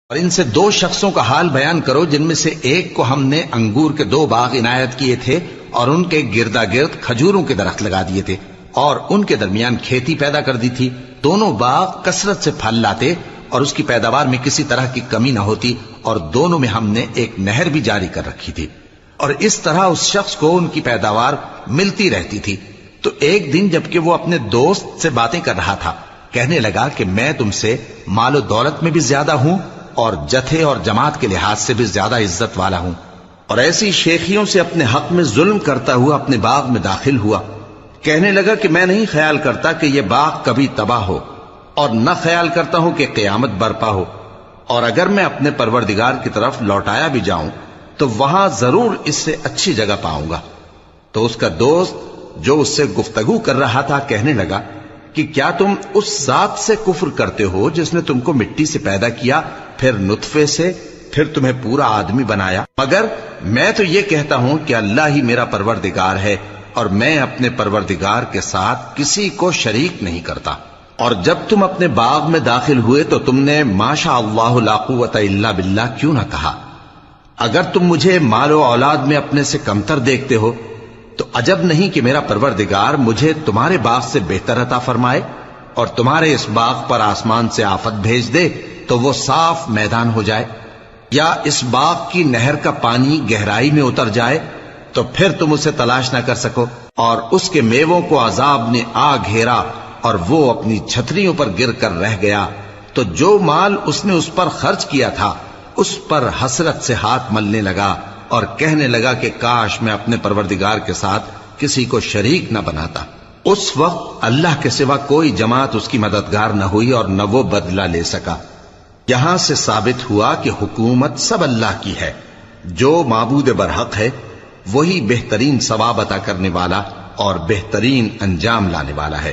اور ان سے دو شخصوں کا حال بیان کرو جن میں سے ایک کو ہم نے انگور کے 2 باغ عنایت کیے تھے اور ان کے گردا گرد کھجوروں کے درخت لگا دیے تھے اور ان کے درمیان کھیتی پیدا کر دی تھی. دونوں باغ کثرت سے پھل لاتے اور اس کی پیداوار میں کسی طرح کی کمی نہ ہوتی اور دونوں میں ہم نے ایک نہر بھی جاری کر رکھی تھی اور اس طرح اس شخص کو ان کی پیداوار ملتی رہتی تھی. تو ایک دن جبکہ وہ اپنے دوست سے باتیں کر رہا تھا کہنے لگا کہ میں تم سے مال و دولت میں بھی زیادہ ہوں اور جتھے اور جماعت کے لحاظ سے بھی زیادہ عزت والا ہوں، اور ایسی شیخیوں سے اپنے حق میں ظلم کرتا ہوا اپنے باغ میں داخل ہوا. کہنے لگا کہ میں نہیں خیال کرتا کہ یہ باغ کبھی تباہ ہو اور نہ خیال کرتا ہوں کہ قیامت برپا ہو، اور اگر میں اپنے پروردگار کی طرف لوٹایا بھی جاؤں تو وہاں ضرور اس سے اچھی جگہ پاؤں گا. تو اس کا دوست جو اس سے گفتگو کر رہا تھا کہنے لگا کہ کیا تم اس ذات سے کفر کرتے ہو جس نے تم کو مٹی سے پیدا کیا، پھر نطفے سے، پھر تمہیں پورا آدمی بنایا؟ مگر میں تو یہ کہتا ہوں کہ اللہ ہی میرا پروردگار ہے اور میں اپنے پروردگار کے ساتھ کسی کو شریک نہیں کرتا. اور جب تم اپنے باغ میں داخل ہوئے تو تم نے ما شاء اللہ لا قوت الا باللہ کیوں نہ کہا؟ اگر تم مجھے مال و اولاد میں اپنے سے کمتر دیکھتے ہو تو عجب نہیں کہ میرا پروردگار مجھے تمہارے باغ سے بہتر عطا فرمائے اور تمہارے اس باغ پر آسمان سے آفت بھیج دے تو وہ صاف میدان ہو جائے، یا اس باغ کی نہر کا پانی گہرائی میں اتر جائے تو پھر تم اسے تلاش نہ کر سکو، اور اس کے میووں کو عذاب نے آ گھیرا اور وہ اپنی چھتریوں پر گر کر رہ گیا. تو جو مال اس نے اس پر خرچ کیا تھا اس پر حسرت سے ہاتھ ملنے لگا اور کہنے لگا کہ کاش میں اپنے پروردگار کے ساتھ کسی کو شریک نہ بناتا. اس وقت اللہ کے سوا کوئی جماعت اس کی مددگار نہ ہوئی اور نہ وہ بدلہ لے سکا. یہاں سے ثابت ہوا کہ حکومت سب اللہ کی ہے. جو معبود برحق ہے وہی بہترین ثواب عطا کرنے والا اور بہترین انجام لانے والا ہے.